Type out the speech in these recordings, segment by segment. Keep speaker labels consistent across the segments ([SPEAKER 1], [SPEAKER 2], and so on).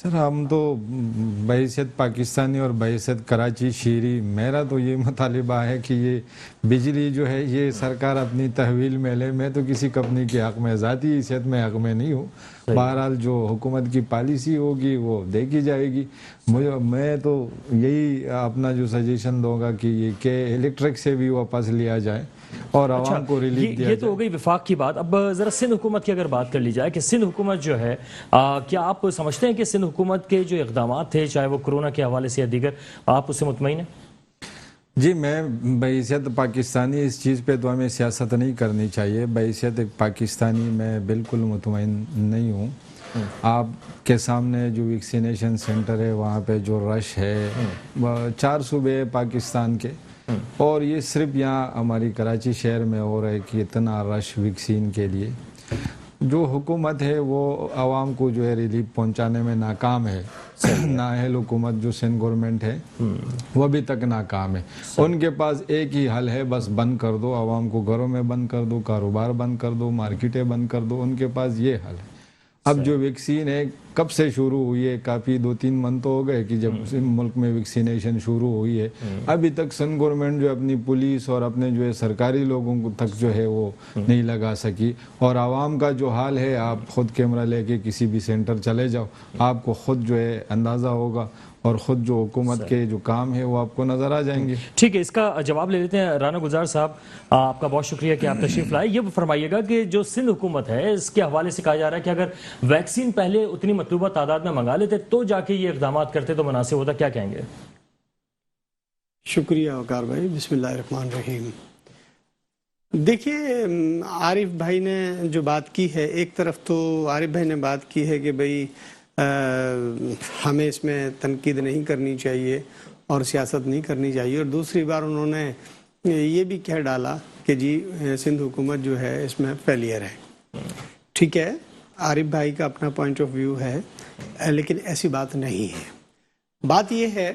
[SPEAKER 1] سر ہم تو بحیثیت پاکستانی اور بحیثیت کراچی شہری میرا تو یہ مطالبہ ہے کہ یہ بجلی جو ہے یہ سرکار اپنی تحویل میں لے. میں تو کسی کمپنی کے حق میں ذاتی حیثیت میں حق میں نہیں ہوں. بہرحال جو حکومت کی پالیسی ہوگی وہ دیکھی جائے گی. میں تو یہی اپنا جو سجیشن دوں گا کہ الیکٹرک سے بھی واپس لیا جائے اور عوام کو ریلیف دیا جائے.
[SPEAKER 2] یہ تو ہو گئی وفاق کی بات. اب ذرا سندھ حکومت کی اگر بات کر لی جائے کہ سندھ حکومت جو ہے کیا آپ سمجھتے ہیں کہ سندھ حکومت کے جو اقدامات تھے چاہے وہ کرونا کے حوالے سے یا دیگر آپ اس سے مطمئن ہیں؟
[SPEAKER 1] جی میں بحیثیت پاکستانی اس چیز پہ تو ہمیں سیاست نہیں کرنی چاہیے. بحیثیت پاکستانی میں بالکل مطمئن نہیں ہوں. آپ کے سامنے جو ویکسینیشن سینٹر ہے وہاں پہ جو رش ہے 4 صوبے پاکستان کے اور یہ صرف یہاں ہماری کراچی شہر میں ہو رہا ہے کہ اتنا رش ویکسین کے لیے. جو حکومت ہے وہ عوام کو جو ہے ریلیف پہنچانے میں ناکام ہے. نااہل حکومت جو سندھ گورنمنٹ ہے وہ ابھی تک ناکام ہے. ان کے پاس ایک ہی حل ہے, بس بند کر دو, عوام کو گھروں میں بند کر دو, کاروبار بند کر دو, مارکیٹیں بند کر دو. ان کے پاس یہ حل ہے. اب جو ویکسین ہے کب سے شروع ہوئی ہے, کافی 2-3 منتھ ہو گئے کہ جب ملک میں ویکسینیشن شروع ہوئی ہے. ابھی تک سندھ گورنمنٹ جو اپنی پولیس اور اپنے جو ہے سرکاری لوگوں تک جو ہے وہ نہیں لگا سکی. اور عوام کا جو حال ہے, آپ خود کیمرہ لے کے کسی بھی سینٹر چلے جاؤ, آپ کو خود جو ہے اندازہ ہوگا اور خود جو حکومت کے جو کام ہے وہ آپ کو نظر آ جائیں گے.
[SPEAKER 2] ٹھیک ہے, اس کا جواب لے لیتے ہیں. رانا گلزار صاحب آپ کا بہت شکریہ کہ آپ تشریف لائے. یہ فرمائیے گا کہ جو سندھ حکومت ہے اس کے حوالے سے کہا جا رہا ہے کہ اگر ویکسین پہلے اتنی مطلوبہ تعداد میں منگا لیتے تو جا کے یہ اقدامات کرتے تو مناسب ہوتا, کیا کہیں گے؟
[SPEAKER 3] شکریہ وقار بھائی. بسم اللہ الرحمن الرحیم. دیکھیے عارف بھائی نے جو بات کی ہے, ایک طرف تو عارف بھائی نے بات کی ہے کہ بھئی ہمیں اس میں تنقید نہیں کرنی چاہیے اور سیاست نہیں کرنی چاہیے, اور دوسری بار انہوں نے یہ بھی کہہ ڈالا کہ جی سندھ حکومت جو ہے اس میں فیلئر ہے. ٹھیک ہے, عارف بھائی کا اپنا پوائنٹ آف ویو ہے, لیکن ایسی بات نہیں ہے. بات یہ ہے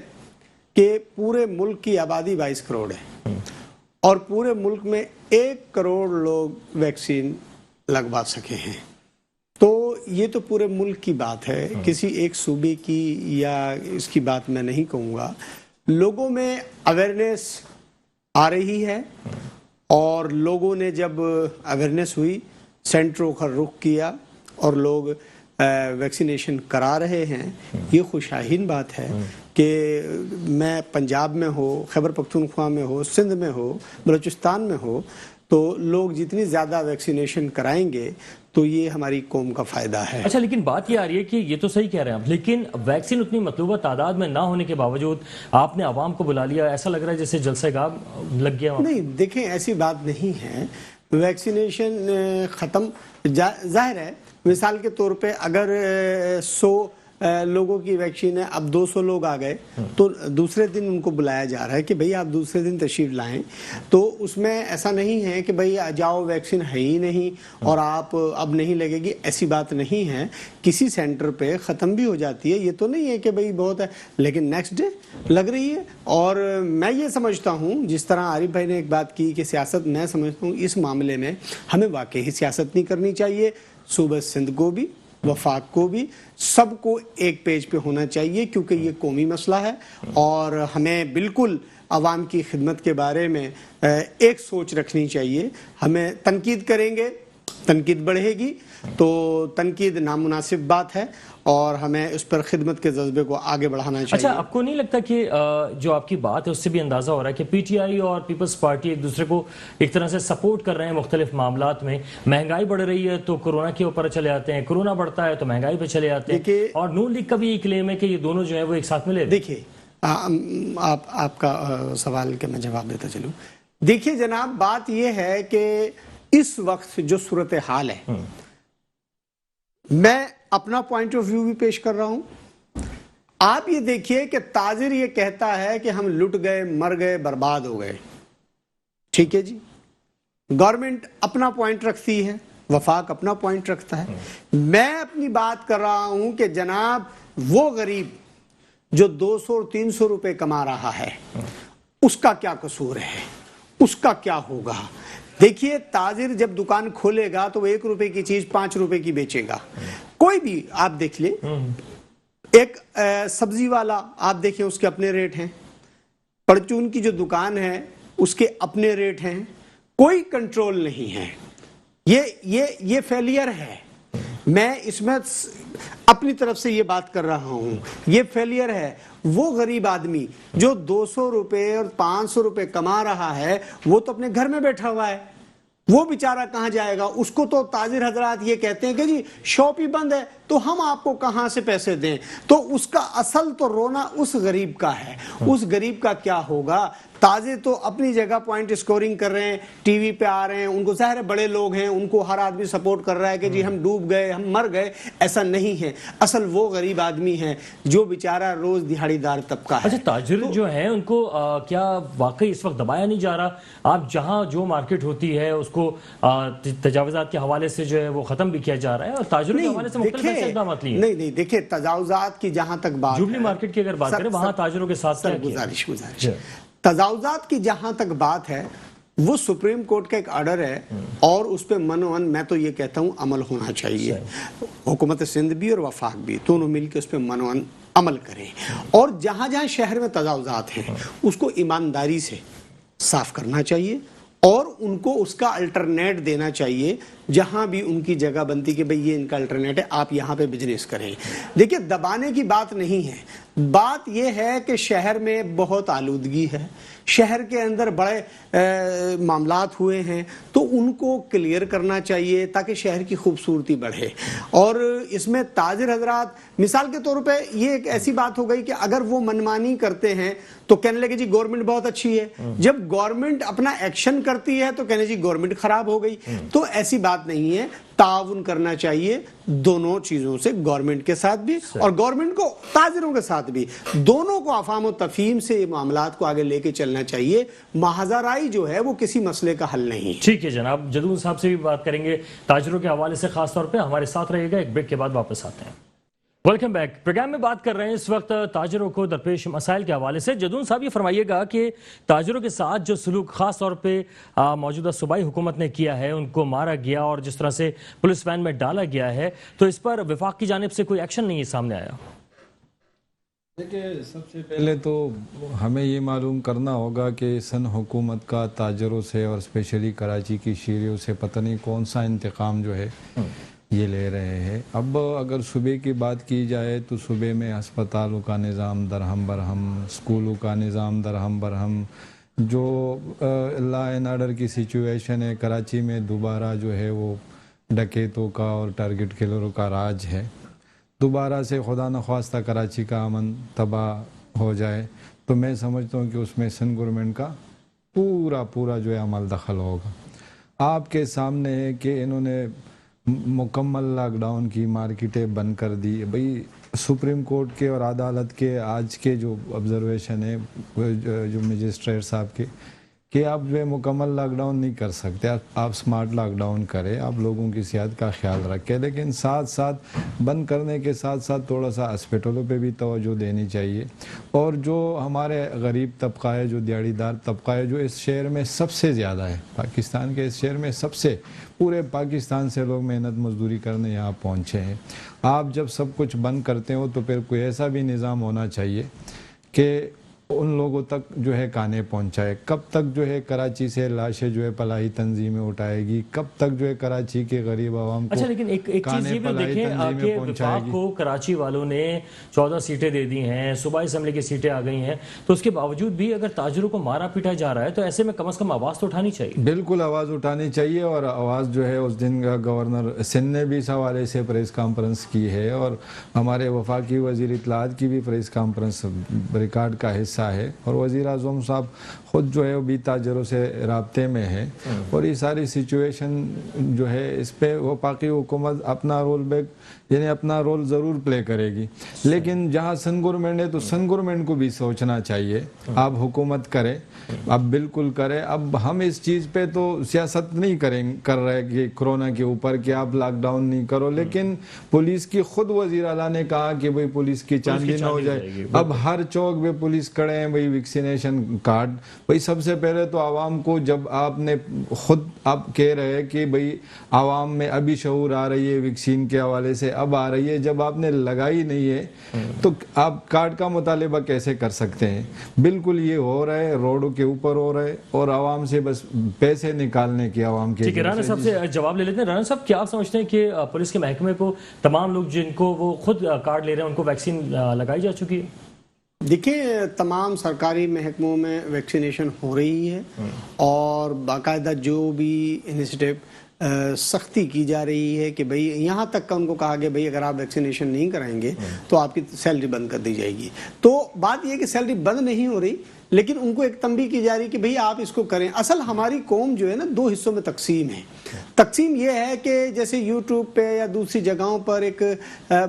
[SPEAKER 3] کہ پورے ملک کی آبادی 22 کروڑ ہے اور پورے ملک میں 1 کروڑ لوگ ویکسین لگوا سکے ہیں. تو یہ تو پورے ملک کی بات ہے, کسی ایک صوبے کی یا اس کی بات میں نہیں کہوں گا. لوگوں میں اویئرنیس آ رہی ہے اور لوگوں نے جب اویئرنیس ہوئی سینٹروں کا رخ کیا اور لوگ ویکسینیشن کرا رہے ہیں. یہ خوشائن بات ہے کہ میں پنجاب میں ہو, خیبر پختونخوا میں ہو, سندھ میں ہو, بلوچستان میں ہو, تو لوگ جتنی زیادہ ویکسینیشن کرائیں گے تو یہ ہماری قوم کا فائدہ ہے.
[SPEAKER 2] اچھا, لیکن بات یہ آ رہی ہے کہ یہ تو صحیح کہہ رہے ہیں آپ, لیکن ویکسین اتنی مطلوبہ تعداد میں نہ ہونے کے باوجود آپ نے عوام کو بلا لیا, ایسا لگ رہا ہے جیسے جلسہ گاہ لگ گیا.
[SPEAKER 3] نہیں دیکھیں, ایسی بات نہیں ہے. ویکسینیشن ختم, ظاہر ہے مثال کے طور پہ اگر 100 لوگوں کی ویکسین ہے, اب 200 لوگ آ گئے تو دوسرے دن ان کو بلایا جا رہا ہے کہ بھئی آپ دوسرے دن تشریف لائیں. تو اس میں ایسا نہیں ہے کہ بھئی جاؤ ویکسین ہے ہی نہیں اور آپ اب نہیں لگے گی, ایسی بات نہیں ہے. کسی سینٹر پہ ختم بھی ہو جاتی ہے, یہ تو نہیں ہے کہ بھئی بہت ہے, لیکن نیکسٹ ڈے لگ رہی ہے. اور میں یہ سمجھتا ہوں جس طرح عارف بھائی نے ایک بات کی کہ سیاست, میں سمجھتا ہوں اس معاملے میں ہمیں واقعی سیاست نہیں کرنی چاہیے. صوبہ سندھ کو بھی, وفاق کو بھی, سب کو ایک پیج پہ ہونا چاہیے کیونکہ یہ قومی مسئلہ ہے اور ہمیں بالکل عوام کی خدمت کے بارے میں ایک سوچ رکھنی چاہیے. ہمیں تنقید کریں گے, تنقید بڑھے گی, تو تنقید نامناسب بات ہے اور ہمیں اس پر خدمت کے جذبے کو آگے بڑھانا چاہیے.
[SPEAKER 2] اچھا, آپ کو نہیں لگتا کہ جو آپ کی بات ہے اس سے بھی اندازہ ہو رہا ہے کہ پی ٹی آئی اور پیپلز پارٹی ایک دوسرے کو ایک طرح سے سپورٹ کر رہے ہیں مختلف معاملات میں؟ مہنگائی بڑھ رہی ہے تو کورونا کے اوپر چلے آتے ہیں, کورونا بڑھتا ہے تو مہنگائی پہ چلے آتے ہیں, اور نون لیگ کا بھی یہ کلیم ہے کہ یہ دونوں جو ہیں وہ ایک ساتھ ملے.
[SPEAKER 3] دیکھیے آپ کا سوال کے میں جواب دیتا چلوں. دیکھیے جناب, بات یہ ہے کہ اس وقت جو صورتحال ہے, میں اپنا پوائنٹ آف ویو بھی پیش کر رہا ہوں. آپ یہ دیکھیے کہ تاجر یہ کہتا ہے کہ ہم لٹ گئے, مر گئے, برباد ہو گئے. ٹھیک ہے جی, گورنمنٹ اپنا پوائنٹ رکھتی ہے, وفاق اپنا پوائنٹ رکھتا ہے. میں اپنی بات کر رہا ہوں کہ جناب وہ غریب جو 200 اور 300 روپے کما رہا ہے اس کا کیا قصور ہے, اس کا کیا ہوگا. دیکھیے تاجر جب دکان کھولے گا تو وہ 1 روپے کی چیز 5 روپے کی بیچے گا. کوئی بھی آپ دیکھ لیں, ایک سبزی والا آپ دیکھیں اس کے اپنے ریٹ ہیں، پرچون کی جو دکان ہے اس کے اپنے ریٹ ہیں، کوئی کنٹرول نہیں ہے. یہ فیلئر ہے. میں اس میں اپنی طرف سے یہ بات کر رہا ہوں، یہ فیلئر ہے. وہ غریب آدمی جو 200 روپے اور 500 روپے کما رہا ہے وہ تو اپنے گھر میں بیٹھا ہوا ہے، وہ بیچارہ کہاں جائے گا؟ اس کو تو تاجر حضرات یہ کہتے ہیں کہ جی شاپ ہی بند ہے تو ہم آپ کو کہاں سے پیسے دیں. تو اس کا اصل تو رونا اس غریب کا ہے. اس غریب کا کیا ہوگا؟ تاجر تو اپنی جگہ پوائنٹ اسکورنگ کر رہے ہیں، ٹی وی پہ آ رہے ہیں، ان کو ظاہر ہے بڑے لوگ ہیں، ان کو ہر آدمی سپورٹ کر رہا ہے کہ جی ہم ڈوب گئے، ہم مر گئے. ایسا نہیں ہے. اصل وہ غریب آدمی ہے جو بیچارہ روز دہاڑی دار طبقہ ہے.
[SPEAKER 2] اچھا، تاجر جو ہیں ان کو کیا واقعی اس وقت دبایا نہیں جا رہا؟ آپ جہاں جو مارکیٹ ہوتی ہے اس کو تجاوزات کے حوالے سے جو ہے وہ ختم بھی کیا جا رہا ہے، اور تاجروں کے حوالے سے مختلف ایسے اقدامات لیے.
[SPEAKER 3] نہیں دیکھیں، تجاوزات کی جہاں تک بات
[SPEAKER 2] جوبلی مارکیٹ کی اگر بات کریں وہاں تاجروں کے ساتھ کیا کیا؟
[SPEAKER 3] گزارش تجاوزات کی جہاں تک بات ہے وہ سپریم کورٹ کا ایک آرڈر ہے اور اس پہ منوان میں تو یہ کہتا ہوں عمل ہونا چاہیے. حکومت سندھ بھی اور وفاق بھی دونوں مل کے اس پہ منوان عمل کریں، اور جہاں جہاں شہر میں تجاوزات ہیں اس کو ایمانداری سے صاف کرنا چاہیے اور ان کو اس کا الٹرنیٹ دینا چاہیے. جہاں بھی ان کی جگہ بنتی کہ بھئی یہ ان کا الٹرنیٹ ہے، آپ یہاں پہ بزنس کریں. دیکھیں، دبانے کی بات نہیں ہے. بات یہ ہے کہ شہر میں بہت آلودگی ہے، شہر کے اندر بڑے معاملات ہوئے ہیں تو ان کو کلیئر کرنا چاہیے تاکہ شہر کی خوبصورتی بڑھے. اور اس میں تاجر حضرات مثال کے طور پہ یہ ایک ایسی بات ہو گئی کہ اگر وہ منمانی کرتے ہیں تو کہنے لگے جی گورنمنٹ بہت اچھی ہے. جب گورنمنٹ اپنا ایکشن کرتی ہے تو کہنے جی گورنمنٹ خراب ہو گئی. تو ایسی بات نہیں ہے. تعاون کرنا چاہیے دونوں چیزوں سے، گورنمنٹ کے ساتھ بھی اور گورنمنٹ کو تاجروں کے ساتھ بھی. دونوں کو افہام و تفہیم سے یہ معاملات کو آگے لے کے چلنا چاہیے. محاذ رائی جو ہے وہ کسی مسئلے کا حل نہیں.
[SPEAKER 2] ٹھیک ہے جناب، جدون صاحب سے بھی بات کریں گے تاجروں کے حوالے سے، خاص طور پہ ہمارے ساتھ رہیے گا. ایک بریک کے بعد واپس آتے ہیں. Welcome back. پروگرام میں بات کر رہے ہیں اس وقت تاجروں کو درپیش مسائل کے حوالے سے. جدون صاحب یہ فرمائیے گا کہ تاجروں کے ساتھ جو سلوک خاص طور پہ موجودہ صوبائی حکومت نے کیا ہے، ان کو مارا گیا اور جس طرح سے پولیس وین میں ڈالا گیا ہے، تو اس پر وفاق کی جانب سے کوئی ایکشن نہیں سامنے آیا؟
[SPEAKER 1] دیکھیں، سب سے پہلے تو ہمیں یہ معلوم کرنا ہوگا کہ سندھ حکومت کا تاجروں سے اور اسپیشلی کراچی کی شیریوں سے پتہ نہیں کون سا انتقام جو ہے یہ لے رہے ہیں. اب اگر صوبے کی بات کی جائے تو صوبے میں ہسپتالوں کا نظام درہم برہم، اسکولوں کا نظام درہم برہم. جو لا اینڈ آرڈر کی سچویشن ہے کراچی میں، دوبارہ جو ہے وہ ڈکیتوں کا اور ٹارگٹ کلروں کا راج ہے. دوبارہ سے خدا نخواستہ کراچی کا امن تباہ ہو جائے تو میں سمجھتا ہوں کہ اس میں سندھ گورنمنٹ کا پورا جو ہے عمل دخل ہوگا. آپ کے سامنے ہے کہ انہوں نے مکمل لاک ڈاؤن کی، مارکیٹیں بند کر دی. بھئی سپریم کورٹ کے اور عدالت کے آج کے جو آبزرویشن ہے جو مجسٹریٹ صاحب کے، کہ آپ جو ہے مکمل لاک ڈاؤن نہیں کر سکتے. آپ سمارٹ لاک ڈاؤن کریں، آپ لوگوں کی صحت کا خیال رکھیں، لیکن ساتھ ساتھ بند کرنے کے ساتھ ساتھ تھوڑا سا ہاسپٹلوں پہ بھی توجہ دینی چاہیے. اور جو ہمارے غریب طبقہ ہے، جو دیہڑی دار طبقہ ہے، جو اس شہر میں سب سے زیادہ ہے، پاکستان کے اس شہر میں سب سے، پورے پاکستان سے لوگ محنت مزدوری کرنے یہاں پہنچے ہیں. آپ جب سب کچھ بند کرتے ہو تو پھر کوئی ایسا بھی نظام ہونا چاہیے کہ ان لوگوں تک جو ہے کانے پہنچائے. کب تک جو ہے کراچی سے لاشیں جو ہے پلاحی تنظیمیں اٹھائے گی؟ کب تک جو ہے کراچی کے غریب عوام کو
[SPEAKER 2] اچھا، لیکن ایک چیز یہ بھی دیکھیں کہ وفاق کو کراچی والوں نے 14 سیٹیں دے دی ہیں، صوبائی اسمبلی کی سیٹیں آ گئی ہیں، تو اس کے باوجود بھی اگر تاجروں کو مارا پیٹا جا رہا ہے تو ایسے میں کم از کم آواز تو اٹھانی چاہیے.
[SPEAKER 1] بالکل آواز اٹھانی چاہیے. اور آواز جو ہے اس دن کا گورنر سندھ نے بھی اس حوالے سے پریس کانفرنس کی ہے اور ہمارے وفاقی وزیر اطلاعات کی بھی پریس کانفرنس ریکارڈ کا حصہ ہے. اور وزیر اعظم صاحب خود جو ہے وہ بھی تاجروں سے رابطے میں ہے. اور یہ ساری سچویشن جو ہے اس پہ وفاقی حکومت اپنا اپنا رول ضرور پلے کرے گی. لیکن جہاں سندھ گورنمنٹ ہے تو سندھ گورنمنٹ کو بھی سوچنا چاہیے. آپ حکومت کرے، اب بالکل کرے. اب ہم اس چیز پہ تو سیاست نہیں کر رہے کہ کرونا کے اوپر کہ آپ لاک ڈاؤن نہیں کرو، لیکن پولیس کی خود وزیر اعلیٰ نے کہا کہ بھئی پولیس کی چاندی نہ ہو جائے. اب ہر چوک پہ پولیس کڑے ہیں بھائی ویکسینیشن کارڈ. بھائی سب سے پہلے تو عوام کو, جب آپ نے خود آپ کہہ رہے ہیں کہ بھائی عوام میں ابھی شعور آ رہی ہے ویکسین کے حوالے سے, اب آ رہی ہے, جب آپ نے لگائی نہیں ہے تو آپ کارڈ کا مطالبہ کیسے کر سکتے ہیں؟ بالکل یہ ہو رہا ہے, روڈوں کے اوپر ہو رہا ہے, اور عوام سے بس پیسے نکالنے کی عوام کے.
[SPEAKER 2] ٹھیک ہے, رانا صاحب سے جواب لے لیتے ہیں. رانا صاحب, کیا آپ سمجھتے ہیں کہ پولیس کے محکمے کو تمام لوگ جن کو وہ خود کارڈ لے رہے ہیں ان کو ویکسین لگائی جا چکی ہے؟
[SPEAKER 3] دیکھیں, تمام سرکاری محکموں میں ویکسینیشن ہو رہی ہے, اور باقاعدہ جو بھی انیشیٹو سختی کی جا رہی ہے کہ بھئی یہاں تک کا ان کو کہا کہ بھئی اگر آپ ویکسینیشن نہیں کرائیں گے تو آپ کی سیلری بند کر دی جائے گی. تو بات یہ کہ سیلری بند نہیں ہو رہی, لیکن ان کو ایک تنبیہ کی جا رہی کہ بھئی آپ اس کو کریں. اصل ہماری قوم جو ہے نا 2 حصوں میں تقسیم ہے. تقسیم یہ ہے کہ جیسے یوٹیوب پہ یا دوسری جگہوں پر ایک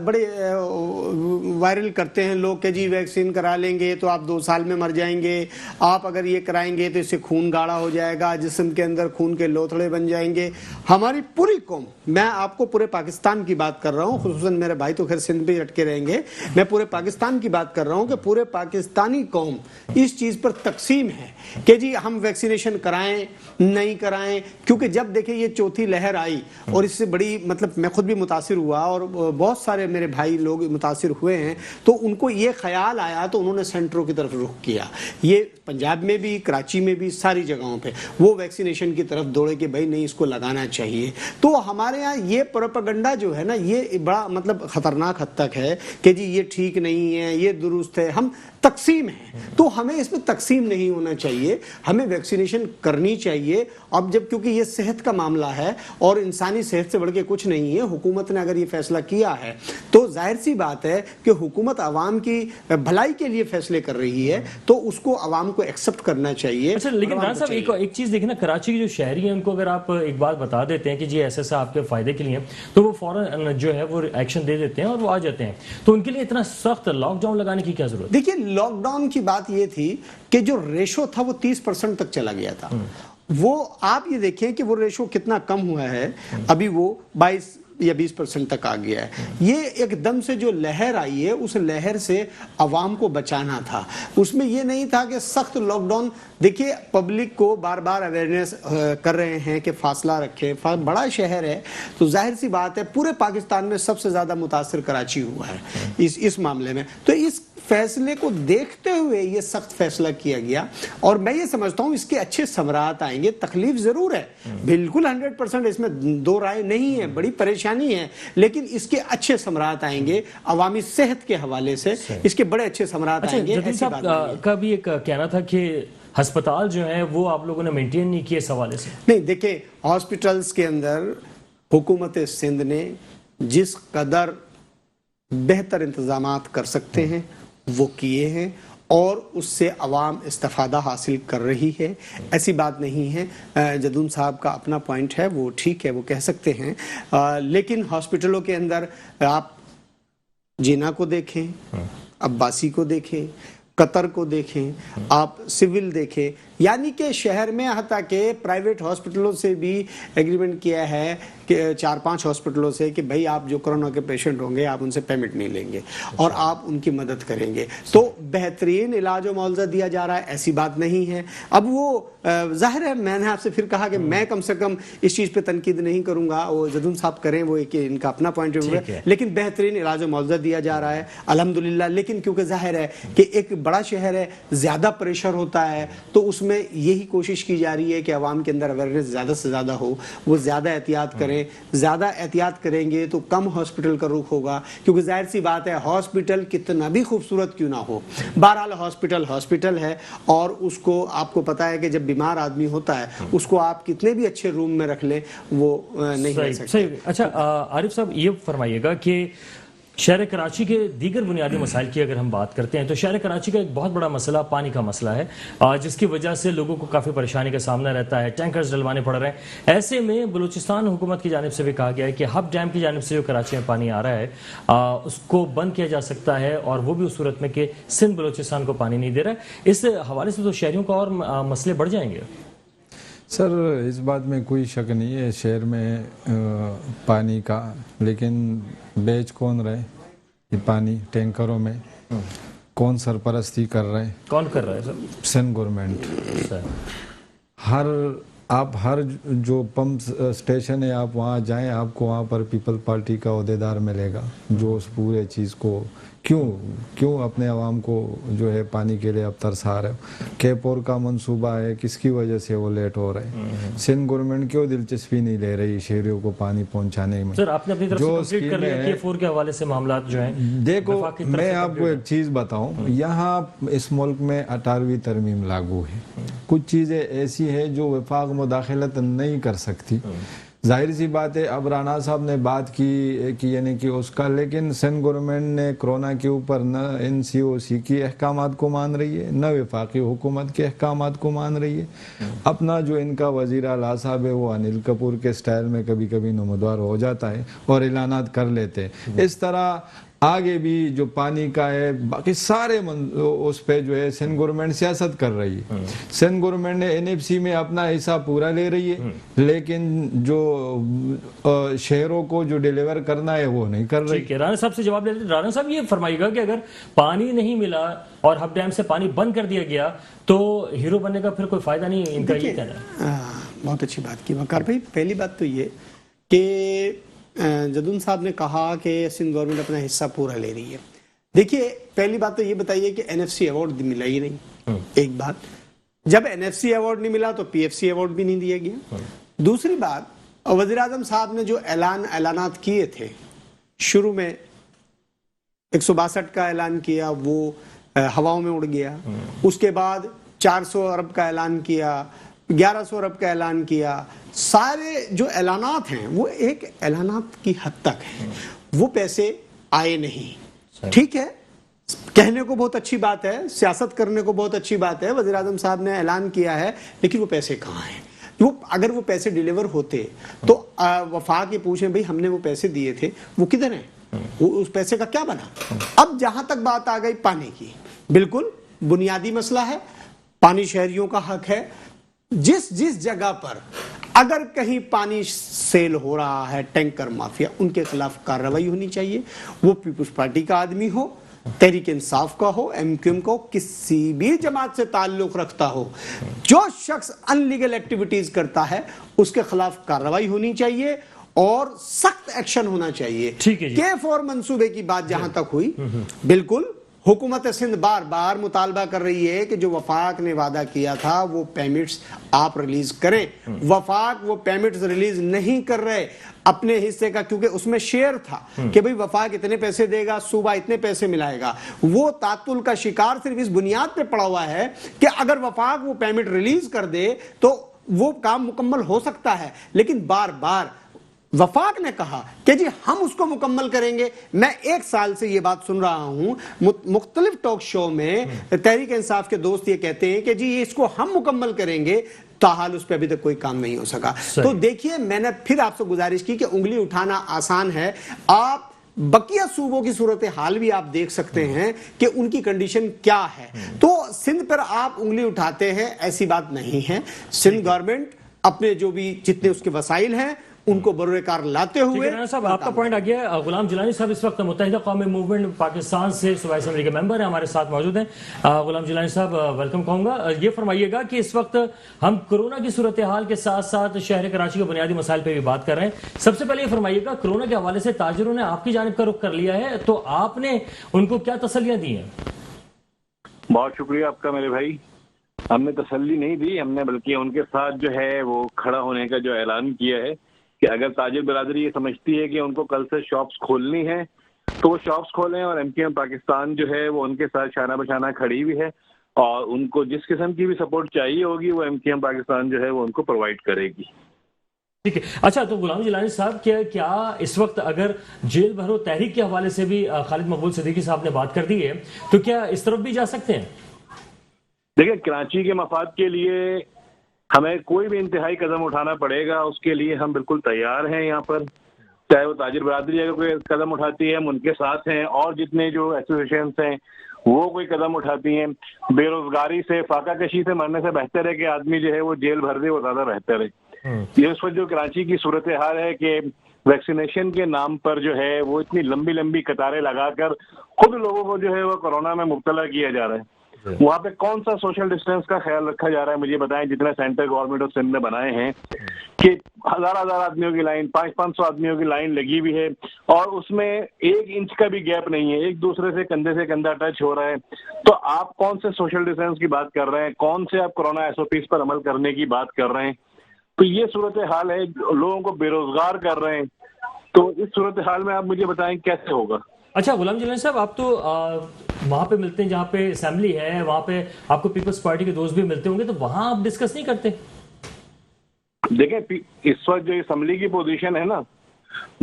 [SPEAKER 3] بڑے وائرل کرتے ہیں لوگ کہ جی ویکسین کرا لیں گے تو آپ 2 سال میں مر جائیں گے, آپ اگر یہ کرائیں گے تو اس سے خون گاڑھا ہو جائے گا, جسم کے اندر خون کے لوتھڑے بن جائیں گے. ہماری پوری قوم, میں آپ کو پورے پاکستان کی بات کر رہا ہوں, خصوصاً میرے بھائی تو خیر سندھ پہ اٹکے رہیں گے, میں پورے پاکستان کی بات کر رہا ہوں کہ پورے پاکستانی قوم اس چیز پر تقسیم ہے کہ جی ہم ویکسینیشن کرائیں نہیں کرائیں. کیونکہ جب دیکھیں یہ چوتھی لہر آئی اور اس سے بڑی, مطلب میں خود بھی متاثر ہوا اور بہت سارے میرے بھائی لوگ متاثر ہوئے ہیں, تو ان کو یہ خیال آیا تو انہوں نے سینٹروں کی طرف رخ کیا. یہ پنجاب میں بھی, کراچی میں بھی, ساری جگہوں پہ وہ ویکسینیشن کی طرف دوڑے کہ بھائی نہیں اس کو لگانا چاہیے. تو ہمارے ہاں یہ پروپیگنڈا جو ہے نا یہ بڑا مطلب خطرناک حد تک ہے کہ جی یہ ٹھیک نہیں ہے, یہ درست ہے. ہم تقسیم ہے تو ہمیں اس میں تقسیم نہیں ہونا چاہیے, ہمیں ویکسینیشن کرنی چاہیے. اب جب کیونکہ یہ صحت کا معاملہ ہے اور انسانی صحت سے بڑھ کے کچھ نہیں ہے, حکومت نے اگر یہ فیصلہ کیا ہے تو ظاہر سی بات ہے کہ حکومت عوام کی بھلائی کے لیے فیصلے کر رہی ہے تو اس کو عوام کو ایکسپٹ کرنا چاہیے.
[SPEAKER 2] اچھا, لیکن رانا صاحب ایک چیز دیکھیں نا, کراچی کے جو شہری ہیں ان کو اگر آپ ایک بات بتا دیتے ہیں کہ جی ایسا ایسا آپ کے فائدے کے لیے, تو وہ فوراً جو ہے وہ ایکشن دے دیتے ہیں اور وہ آ جاتے ہیں. تو ان کے لیے اتنا سخت لاک ڈاؤن لگانے کی کیا ضرورت؟
[SPEAKER 3] دیکھیے, لاک ڈاؤن کی بات یہ تھی کہ جو ریشو تھا وہ 30% تک چلا گیا تھا. وہ آپ یہ دیکھیں کہ وہ ریشو کتنا کم ہوا ہے, ابھی وہ 22 یا 20% تک آ گیا ہے. یہ ایک دم سے جو لہر آئی ہے اس لہر سے عوام کو بچانا تھا, اس میں یہ نہیں تھا کہ سخت لاک ڈاؤن. دیکھیے, پبلک کو بار بار اویئرنیس کر رہے ہیں کہ فاصلہ رکھیں, بڑا شہر ہے تو ظاہر سی بات ہے پورے پاکستان میں سب سے زیادہ متاثر کراچی ہوا ہے اس معاملے میں. تو اس فیصلے کو دیکھتے ہوئے یہ سخت فیصلہ کیا گیا, اور میں یہ سمجھتا ہوں اس کے اچھے ثمرات آئیں گے. تکلیف ضرور ہے, بالکل 100% اس میں دو رائے نہیں ہے, بڑی پریشانی ہے, لیکن اس کے اچھے ثمرات آئیں گے عوامی صحت کے حوالے سے, اس کے بڑے اچھے ثمرات آئیں گے.
[SPEAKER 2] جدید صاحب کا بھی ایک کہنا تھا کہ ہسپتال جو ہیں وہ آپ لوگوں نے مینٹین نہیں کیے اس حوالے سے.
[SPEAKER 3] نہیں, دیکھیں ہاسپٹلز کے اندر حکومت سندھ نے جس قدر بہتر انتظامات کر سکتے ہیں وہ کیے ہیں, اور اس سے عوام استفادہ حاصل کر رہی ہے. ایسی بات نہیں ہے, جدون صاحب کا اپنا پوائنٹ ہے, وہ ٹھیک ہے, وہ کہہ سکتے ہیں. لیکن ہاسپٹلوں کے اندر آپ جینا کو دیکھیں, عباسی کو دیکھیں, قطر کو دیکھیں, آپ سول دیکھیں, یعنی کہ شہر میں حتیٰ کہ پرائیویٹ ہاسپٹلوں سے بھی ایگریمنٹ کیا ہے کہ 4-5 ہاسپٹلوں سے کہ بھائی آپ جو کرونا کے پیشنٹ ہوں گے آپ ان سے پیمنٹ نہیں لیں گے اور آپ ان کی مدد کریں گے. تو بہترین علاج و معالجہ دیا جا رہا ہے, ایسی بات نہیں ہے. اب وہ ظاہر ہے, میں نے آپ سے پھر کہا کہ میں کم سے کم اس چیز پہ تنقید نہیں کروں گا, وہ جدون صاحب کریں, وہ ایک ان کا اپنا پوائنٹ آف ویو ہے, لیکن بہترین علاج و معالجہ دیا جا رہا ہے الحمدللہ. لیکن کیونکہ ظاہر ہے کہ ایک بڑا شہر ہے, زیادہ پریشر ہوتا ہے, تو اس میں یہی کوشش کی جا رہی ہے کہ عوام کے اندر اویئرنیس زیادہ سے زیادہ ہو, وہ زیادہ احتیاط کریں. زیادہ احتیاط کریں گے تو کم ہاسپٹل کا رخ ہوگا, کیونکہ ظاہر سی بات ہے ہاسپٹل کتنا بھی خوبصورت کیوں نہ ہو, بہرحال ہاسپٹل ہے, اور اس کو آپ کو پتا ہے کہ جب بیمار آدمی ہوتا ہے اس کو آپ کتنے بھی اچھے روم میں رکھ لیں وہ نہیں رہ سکتے.
[SPEAKER 2] اچھا عارف صاحب, یہ فرمائیے گا کہ شہر کراچی کے دیگر بنیادی مسائل کی اگر ہم بات کرتے ہیں تو شہر کراچی کا ایک بہت بڑا مسئلہ پانی کا مسئلہ ہے, جس کی وجہ سے لوگوں کو کافی پریشانی کا سامنا رہتا ہے, ٹینکرز ڈلوانے پڑ رہے ہیں. ایسے میں بلوچستان حکومت کی جانب سے بھی کہا گیا ہے کہ ہب ڈیم کی جانب سے جو کراچی میں پانی آ رہا ہے اس کو بند کیا جا سکتا ہے, اور وہ بھی اس صورت میں کہ سندھ بلوچستان کو پانی نہیں دے رہا ہے. اس حوالے سے تو شہریوں کا اور مسئلے بڑھ جائیں گے.
[SPEAKER 1] سر اس بات میں کوئی شک نہیں ہے شہر میں پانی کا, لیکن بیچ کون رہے یہ پانی ٹینکروں میں, کون سرپرستی کر رہے ہیں؟
[SPEAKER 2] کون کر رہا ہے سر؟
[SPEAKER 1] سندھ گورنمنٹ.
[SPEAKER 2] سر
[SPEAKER 1] آپ ہر جو پمپ اسٹیشن ہے آپ وہاں جائیں, آپ کو وہاں پر پیپل پارٹی کا عہدیدار ملے گا جو اس پورے چیز کو کیوں اپنے عوام کو جو ہے پانی کے لیے اب ترسا رہے ہو. کیپور کا منصوبہ ہے, کس کی وجہ سے وہ لیٹ ہو رہے ہیں؟ سندھ گورنمنٹ کیوں دلچسپی نہیں لے رہی شہریوں کو پانی پہنچانے میں؟
[SPEAKER 2] سر آپ نے اپنی طرف سے کمپلیٹ کر لیا K4 کے حوالے سے معاملات جو ہیں.
[SPEAKER 1] دیکھو میں آپ کو ایک چیز بتاؤں, یہاں اس ملک میں 18ویں ترمیم لاگو ہے. کچھ چیزیں ایسی ہیں جو وفاق مداخلت نہیں کر سکتی. ظاہر سی بات ہے, اب رانا صاحب نے بات کی یعنی کہ اس کا, لیکن سندھ گورنمنٹ نے کرونا کے اوپر نہ NCOC کی احکامات کو مان رہی ہے, نہ وفاقی حکومت کے احکامات کو مان رہی ہے. اپنا جو ان کا وزیر اعلیٰ صاحب ہے وہ انل کپور کے سٹائل میں کبھی کبھی نمودار ہو جاتا ہے اور اعلانات کر لیتے ہیں. اس طرح آگے بھی جو پانی کا ہے باقی سارے اس پہ جو ہے سندھ گورنمنٹ سیاست کر رہی ہے. سندھ گورنمنٹ نے NFC میں اپنا حصہ پورا لے رہی ہے, لیکن جو شہروں کو جو ڈیلیور کرنا ہے وہ نہیں کر رہی.
[SPEAKER 2] ٹھیک ہے, رانا صاحب سے جواب لیتے ہیں. رانا صاحب یہ فرمائیے گا کہ اگر پانی نہیں ملا اور ہب ڈیم سے پانی بند کر دیا گیا تو ہیرو بننے کا پھر کوئی فائدہ نہیں, ان کا یہ کہنا ہے.
[SPEAKER 3] بہت اچھی بات کی وقار بھائی. پہلی بات تو یہ کہ جدون صاحب نے کہا کہ سندھ گورنمنٹ اپنا حصہ پورا لے رہی ہے. دیکھیے پہلی بات تو یہ بتائیے کہ NFC ایوارڈ ملا ہی نہیں. ایک بات, جب NFC ایوارڈ نہیں ملا تو PFC ایوارڈ بھی نہیں دیا گیا. دوسری بات, وزیر اعظم صاحب نے جو اعلانات کیے تھے شروع میں 162 کا اعلان کیا, وہ ہواؤں میں اڑ گیا. اس کے بعد 400 ارب کا اعلان کیا, 1100 ارب کا اعلان کیا. سارے جو اعلانات ہیں وہ ایک اعلانات کی حد تک ہیں, وہ پیسے آئے نہیں. ٹھیک ہے, کہنے کو بہت اچھی بات ہے, سیاست کرنے کو بہت اچھی بات ہے, وزیر اعظم صاحب نے اعلان کیا ہے, لیکن وہ پیسے کہاں ہیں؟ اگر وہ پیسے ڈیلیور ہوتے تو وفاق یہ پوچھیں بھئی ہم نے وہ پیسے دیے تھے وہ کدھر ہیں, وہ اس پیسے کا کیا بنا؟ اب جہاں تک بات آ گئی پانی کی, بالکل بنیادی مسئلہ ہے, پانی شہریوں کا حق ہے. جس جگہ پر اگر کہیں پانی سیل ہو رہا ہے, ٹینکر مافیا, ان کے خلاف کارروائی ہونی چاہیے. وہ پیپلز پارٹی کا آدمی ہو, تحریک انصاف کا ہو, MQM کا ہو, کسی بھی جماعت سے تعلق رکھتا ہو, جو شخص انلیگل ایکٹیویٹیز کرتا ہے اس کے خلاف کارروائی ہونی چاہیے اور سخت ایکشن ہونا چاہیے. K4 منصوبے کی بات جہاں تک ہوئی, بالکل حکومت سندھ بار بار مطالبہ کر رہی ہے کہ جو وفاق نے وعدہ کیا تھا وہ پیمٹس آپ ریلیز کریں. وفاق وہ پیمٹس ریلیز نہیں کر رہے اپنے حصے کا, کیونکہ اس میں شیئر تھا کہ بھئی وفاق اتنے پیسے دے گا, صوبہ اتنے پیسے ملائے گا. وہ تعطل کا شکار صرف اس بنیاد پہ پڑا ہوا ہے کہ اگر وفاق وہ پیمنٹ ریلیز کر دے تو وہ کام مکمل ہو سکتا ہے. لیکن بار بار وفاق نے کہا کہ جی ہم اس کو مکمل کریں گے. میں 1 سال سے یہ بات سن رہا ہوں, مختلف ٹاک شو میں تحریک انصاف کے دوست یہ کہتے ہیں کہ جی اس کو ہم مکمل کریں گے, تاحال اس پہ ابھی تک کوئی کام نہیں ہو سکا. تو دیکھیے میں نے پھر آپ سے گزارش کی کہ انگلی اٹھانا آسان ہے, آپ بقیہ صوبوں کی صورتحال بھی آپ دیکھ سکتے ہیں کہ ان کی کنڈیشن کیا ہے. تو سندھ پر آپ انگلی اٹھاتے ہیں ایسی بات نہیں ہے. سندھ گورنمنٹ اپنے جو بھی جتنے اس کے وسائل ہیں ان کو بروئے کار لاتے ہوئے.
[SPEAKER 2] صاحب آپ کا پوائنٹ آ گیا ہے. غلام جیلانی صاحب اس وقت متحدہ قومی موومنٹ پاکستان سے صوبائی اسمبلی کے ممبر ہیں, ہمارے ساتھ موجود ہیں. غلام جیلانی صاحب ویلکم کہوں گا. یہ فرمائیے گا کہ اس وقت ہم کرونا کی صورتحال کے ساتھ ساتھ شہر کراچی کے بنیادی مسائل پہ بھی بات کر رہے ہیں. سب سے پہلے یہ فرمائیے گا کرونا کے حوالے سے تاجروں نے آپ کی جانب کا رخ کر لیا ہے, تو آپ نے ان کو کیا تسلیاں دی ہیں؟
[SPEAKER 4] بہت شکریہ آپ کا میرے بھائی. ہم نے تسلی نہیں دی, ہم نے بلکہ ان کے ساتھ جو ہے وہ کھڑا ہونے کا جو اعلان کیا ہے کہ اگر تاجر برادری یہ سمجھتی ہے کہ ان کو کل سے شاپس کھولنی ہے تو وہ شاپس کھولیں, اور MQM پاکستان جو ہے وہ ان کے ساتھ شانہ بشانہ کھڑی ہوئی ہے, اور ان کو جس قسم کی بھی سپورٹ چاہیے ہوگی وہ MQM پاکستان جو ہے وہ ان کو پرووائڈ کرے گی.
[SPEAKER 2] ٹھیک ہے. اچھا, تو غلام جیلانی صاحب کیا اس وقت اگر جیل بھرو تحریک کے حوالے سے بھی خالد مقبول صدیقی صاحب نے بات کر دی ہے, تو کیا اس طرف بھی جا سکتے ہیں؟
[SPEAKER 4] دیکھیں, کراچی کے مفاد کے لیے ہمیں کوئی بھی انتہائی قدم اٹھانا پڑے گا, اس کے لیے ہم بالکل تیار ہیں. یہاں پر چاہے وہ تاجر برادری اگر کوئی قدم اٹھاتی ہے ہم ان کے ساتھ ہیں, اور جتنے جو ایسوسیشنس ہیں وہ کوئی قدم اٹھاتی ہیں. بے روزگاری سے, فاقہ کشی سے مرنے سے بہتر ہے کہ آدمی جو ہے وہ جیل بھر دے, وہ زیادہ بہتر ہے. یہ اس وقت جو کراچی کی صورتحال ہے کہ ویکسینیشن کے نام پر جو ہے وہ اتنی لمبی لمبی قطاریں لگا کر خود لوگوں کو جو ہے وہ کورونا میں مبتلا کیا جا رہا ہے. وہاں پہ کون سا سوشل ڈسٹینس کا خیال رکھا جا رہا ہے؟ مجھے بتائیں. جتنے سینٹر گورنمنٹ آف سندھ نے بنائے ہیں کہ ہزار آدمیوں کی لائن، 500 آدمیوں کی لائن لگی ہوئی ہے اور اس میں 1 انچ کا بھی گیپ نہیں ہے، ایک دوسرے سے کندھا ٹچ ہو رہا ہے. تو آپ کون سے سوشل ڈسٹینس کی بات کر رہے ہیں؟ کون سے آپ کورونا SOPs پر عمل کرنے کی بات کر رہے ہیں؟ تو یہ صورتحال ہے. لوگوں کو بے روزگار کر رہے ہیں. تو اس صورتحال میں آپ مجھے بتائیں کیسے ہوگا؟
[SPEAKER 2] اچھا غلام جیلانی صاحب، آپ تو وہاں پہ ملتے ہیں جہاں پہ اسمبلی ہے، وہاں پہ آپ کو پیپلز پارٹی کے دوست بھی ملتے ہوں گے، تو وہاں آپ ڈسکس نہیں کرتے؟
[SPEAKER 4] دیکھیں اس وقت جو اسمبلی کی پوزیشن ہے نا،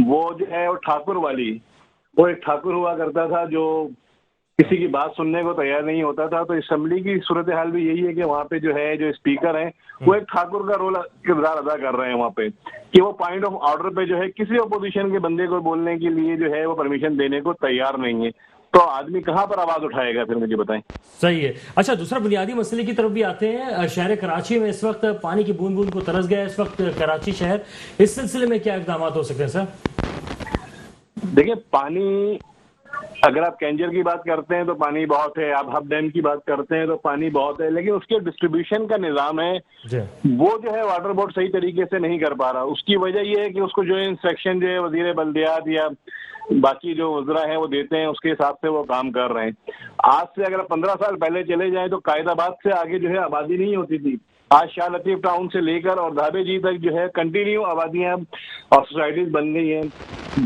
[SPEAKER 4] وہ جو ہے وہ ٹھاکر والی. وہ ایک ٹھاکر ہوا کرتا تھا جو کسی کی بات سننے کو تیار نہیں ہوتا تھا. تو اسمبلی کی صورتحال بھی یہی ہے کہ وہاں پہ جو ہے جو اسپیکر ہیں وہ ایک ٹھاکر کا کردار ادا کر رہے ہیں وہاں پہ، کہ وہ پوائنٹ آف آرڈر پہ جو ہے کسی اپوزیشن کے بندے کو بولنے کے لیے جو ہے وہ پرمیشن دینے کو تیار نہیں ہے. تو آدمی کہاں پر آواز اٹھائے گا پھر؟ مجھے بتائیں.
[SPEAKER 2] صحیح ہے. اچھا دوسرا بنیادی مسئلے کی طرف بھی آتے ہیں. شہر کراچی میں اس وقت پانی کی بوند بوند کو ترس گیا اس وقت کراچی شہر. اس سلسلے میں کیا اقدامات ہو سکتے ہیں سر؟
[SPEAKER 4] دیکھیں پانی، اگر آپ کینجر کی بات کرتے ہیں تو پانی بہت ہے، آپ ہب ڈیم کی بات کرتے ہیں تو پانی بہت ہے، لیکن اس کے ڈسٹریبیوشن کا نظام ہے وہ جو ہے واٹر بورڈ صحیح طریقے سے نہیں کر پا رہا. اس کی وجہ یہ ہے کہ اس کو جو انسٹرکشن جو ہے وزیر بلدیات یا باقی جو وزراء ہیں وہ دیتے ہیں، اس کے حساب سے وہ کام کر رہے ہیں. آج سے اگر 15 سال پہلے چلے جائیں تو قائد آباد سے آگے جو ہے آبادی نہیں ہوتی تھی. آج شاہ لطیف ٹاؤن سے لے کر اور دھابے جی تک جو ہے کنٹینیو آبادیاں اور سوسائٹیز بن گئی ہیں.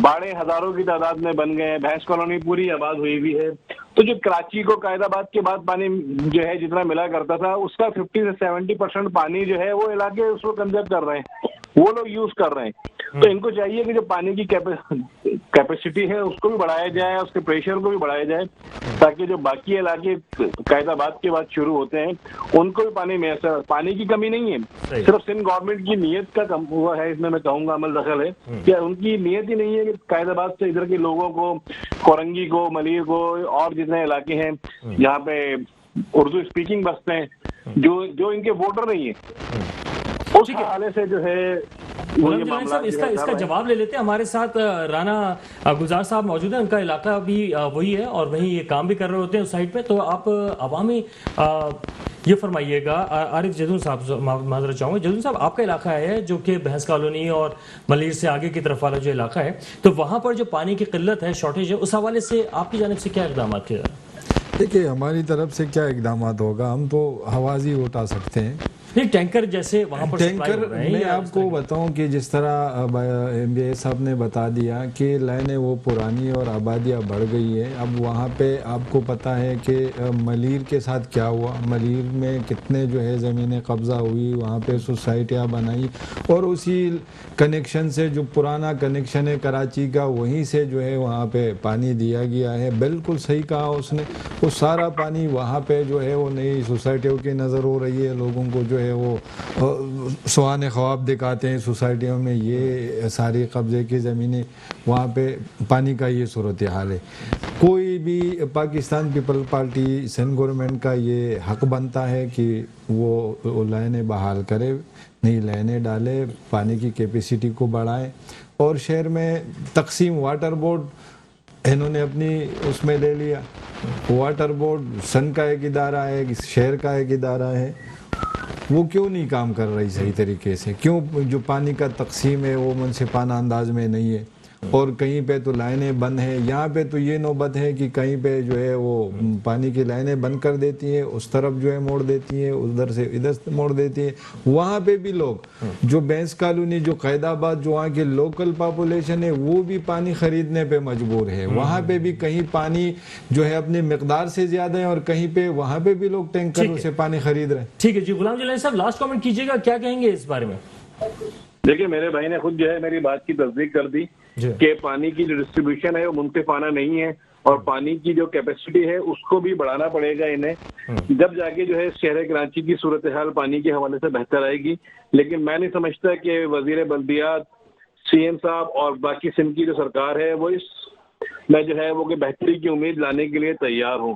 [SPEAKER 4] باڑے ہزاروں کی تعداد میں بن گئے ہیں. بھینس کالونی پوری آباد ہوئی ہوئی ہے. تو جو کراچی کو قائد آباد کے بعد پانی جو ہے جتنا ملا کرتا تھا اس کا 50 سے 70% پانی جو ہے وہ علاقے اس کو کنزرو کر رہے ہیں، وہ لوگ یوز کر رہے ہیں. تو ان کو چاہیے کہ جو پانی کی کیپیسٹی ہے اس کو بھی بڑھایا جائے، اس کے پریشر کو بھی بڑھایا جائے، تاکہ جو باقی علاقے قائد آباد کے بعد شروع ہوتے ہیں ان کو بھی پانی میسر. پانی کی کمی نہیں ہے، صرف سندھ گورنمنٹ کی نیت کا کم ہوا ہے. اس میں کہوں گا عمل دخل ہے کہ ان کی نیت ہی نہیں ہے کہ قائد آباد سے ادھر کے لوگوں کو، کورنگی کو، ملیر کو اور جتنے علاقے ہیں جہاں پہ اردو اسپیکنگ بستے ہیں جو ان کے ووٹر نہیں ہیں، اس حوالے سے جو ہے
[SPEAKER 2] اس کا جواب لے لیتے ہیں. ہمارے ساتھ رانا گلزار صاحب موجود ہیں، ان کا علاقہ بھی وہی ہے اور وہیں یہ کام بھی کر رہے ہوتے ہیں اس سائٹ پہ. تو آپ عوامی یہ فرمائیے گا. عارف جدون صاحب معذرت چاہوں گا. جدون صاحب آپ کا علاقہ ہے جو کہ بھینس کالونی اور ملیر سے آگے کی طرف والا جو علاقہ ہے، تو وہاں پر جو پانی کی قلت ہے، شارٹیج ہے، اس حوالے سے آپ کی جانب سے کیا اقدامات کیے جا رہے ہیں؟
[SPEAKER 1] دیکھیے ہماری طرف سے کیا اقدامات ہوگا، ہم تو حوازی اٹھا سکتے ہیں.
[SPEAKER 2] ٹینکر جیسے وہاں پر
[SPEAKER 1] ٹینکر میں آپ کو بتاؤں کہ جس طرح MBA صاحب نے بتا دیا کہ لائنیں وہ پرانی اور آبادیاں بڑھ گئی ہے. اب وہاں پہ آپ کو پتہ ہے کہ ملیر کے ساتھ کیا ہوا، ملیر میں کتنے جو ہے زمینیں قبضہ ہوئی، وہاں پہ سوسائٹیاں بنائی اور اسی کنیکشن سے جو پرانا کنیکشن ہے کراچی کا وہیں سے جو ہے وہاں پہ پانی دیا گیا ہے. بالکل صحیح کہا اس نے. وہ سارا پانی وہاں پہ جو ہے وہ نئی سوسائٹیوں کی نظر ہو رہی ہے. لوگوں کو جو ہے وہ سہانے خواب دکھاتے ہیں سوسائٹیوں میں، یہ ساری قبضے کی زمینیں، وہاں پہ پانی کا یہ صورتحال ہے. کوئی بھی Pakistan people party Sindh government کا یہ حق بنتا ہے کہ وہ لائنیں بحال کرے، نئی لائنیں ڈالے، پانی کی کیپیسٹی کو بڑھائے. اور شہر میں تقسیم واٹر بورڈ انہوں نے اپنی اس میں لے لیا. واٹر بورڈ سندھ کا ایک ادارہ ہے، شہر کا ایک ادارہ ہے، وہ کیوں نہیں کام کر رہی صحیح طریقے سے؟ کیوں جو پانی کا تقسیم ہے وہ منصفانہ انداز میں نہیں ہے؟ اور کہیں پہ تو لائنیں بند ہیں. یہاں پہ تو یہ نوبت ہے کہ کہیں پہ جو ہے وہ پانی کی لائنیں بند کر دیتی ہیں، اس طرف جو ہے موڑ دیتی ہیں، ادھر سے ادھر سے موڑ دیتی ہیں. وہاں پہ بھی لوگ جو بھینس کالونی، جو قائد آباد، جو وہاں کی لوکل پاپولیشن ہے، وہ بھی پانی خریدنے پہ مجبور ہے. وہاں پہ بھی کہیں پانی جو ہے اپنی مقدار سے زیادہ ہے اور کہیں پہ وہاں پہ بھی لوگ ٹینکروں سے پانی خرید رہے ہیں.
[SPEAKER 2] ٹھیک ہے جی. غلام جیلانی صاحب لاسٹ کامنٹ کیجیے گا، کیا کہیں گے اس بارے میں؟
[SPEAKER 4] دیکھیں میرے بھائی نے خود جو ہے میری بات کی تصدیق کر دی کہ پانی کی جو ڈسٹریبیوشن ہے وہ منصفانہ نہیں ہے اور پانی کی جو کیپیسٹی ہے اس کو بھی بڑھانا پڑے گا انہیں، جب جا کے جو ہے شہر کراچی کی صورتحال پانی کے حوالے سے بہتر آئے گی. لیکن میں نہیں سمجھتا کہ وزیر بلدیات، CM صاحب اور باقی سندھ کی جو سرکار ہے وہ اس میں جو ہے وہ کہ بہتری کی امید لانے کے لیے تیار ہوں.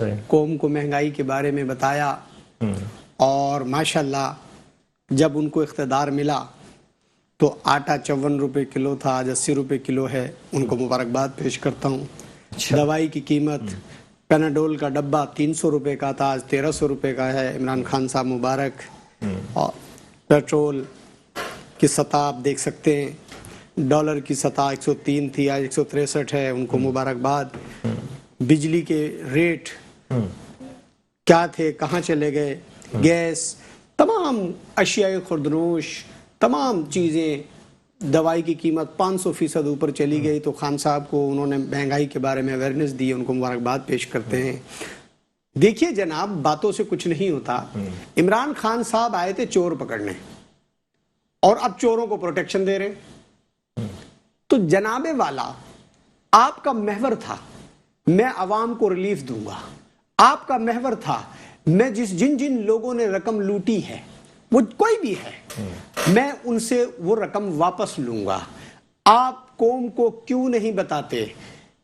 [SPEAKER 2] صحیح.
[SPEAKER 3] قوم کو مہنگائی کے بارے میں بتایا، اور ماشاءاللہ جب ان کو اقتدار ملا تو آٹا 54 روپے کلو تھا، آج 80 روپے کلو ہے. ان کو مبارکباد پیش کرتا ہوں. دوائی کی قیمت، پیناڈول کا ڈبہ 300 روپے کا تھا، آج 1300 روپے کا ہے. عمران خان صاحب مبارک. اور پیٹرول کی سطح آپ دیکھ سکتے ہیں، ڈالر کی سطح 103 تھی، آج 163 ہے. ان کو مبارکباد. بجلی کے ریٹ کیا تھے، کہاں چلے گئے، گیس، تمام اشیاء خوردنوش، تمام چیزیں، دوائی کی قیمت 500% اوپر چلی گئی. تو خان صاحب کو انہوں نے مہنگائی کے بارے میں اویئرنیس دی، ان کو مبارکباد پیش کرتے ہیں. دیکھیے جناب، باتوں سے کچھ نہیں ہوتا. عمران خان صاحب آئے تھے چور پکڑنے، اور اب چوروں کو پروٹیکشن دے رہے ہیں. تو جناب والا، آپ کا محور تھا میں عوام کو ریلیف دوں گا. آپ کا محور تھا میں جن لوگوں نے رقم لوٹی ہے، وہ کوئی بھی ہے، میں ان سے وہ رقم واپس لوں گا. آپ قوم کو کیوں نہیں بتاتے؟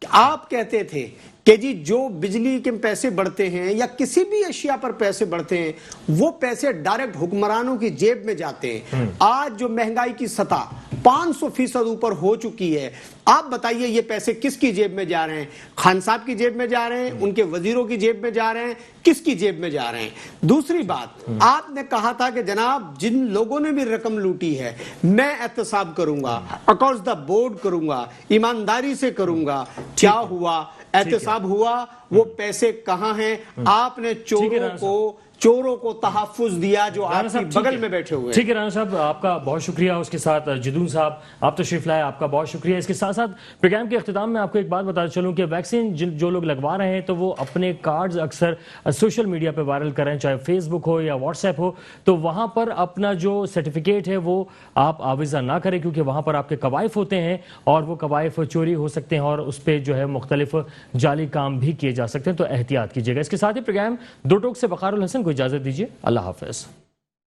[SPEAKER 3] آپ کہتے تھے کہ جی جو بجلی کے پیسے بڑھتے ہیں یا کسی بھی اشیاء پر پیسے بڑھتے ہیں، وہ پیسے ڈائریکٹ حکمرانوں کی جیب میں جاتے ہیں. آج جو مہنگائی کی سطح 500% اوپر ہو چکی ہے، آپ بتائیے یہ پیسے کس کی جیب میں جا رہے ہیں؟ خان صاحب کی جیب میں جا رہے ہیں، ان کے وزیروں کی جیب میں جا رہے ہیں، کس کی جیب میں جا رہے ہیں؟ دوسری بات، آپ نے کہا تھا کہ جناب جن لوگوں نے بھی رقم لوٹی ہے میں احتساب کروں گا، اکراس دا بورڈ کروں گا، ایمانداری سے کروں گا. کیا ہوا؟ احتساب ہوا. وہ پیسے کہاں ہیں؟ آپ نے چوروں کو تحفظ دیا جو آپ کی بغل میں بیٹھے ہوئے.
[SPEAKER 2] ٹھیک ہے رانا صاحب، آپ کا بہت شکریہ. اس کے ساتھ جدون صاحب آپ تشریف لائے، آپ کا بہت شکریہ. اس کے ساتھ ساتھ پروگرام کے اختتام میں آپ کو ایک بات بتا چلوں کہ ویکسین جو لوگ لگوا رہے ہیں تو وہ اپنے کارڈز اکثر سوشل میڈیا پہ وائرل کر رہے ہیں، چاہے فیس بک ہو یا واٹس ایپ ہو. تو وہاں پر اپنا جو سرٹیفکیٹ ہے وہ آپ آویزہ نہ کریں، کیونکہ وہاں پر آپ کے قوائف ہوتے ہیں اور وہ قوائف چوری ہو سکتے ہیں اور اس پہ جو ہے مختلف جعلی کام بھی کیے جا سکتے ہیں. تو احتیاط کیجیے گا. اس کے ساتھ ہی پروگرام دو ٹوک سے وقار الحسن کو اجازت دیجیے. اللہ حافظ.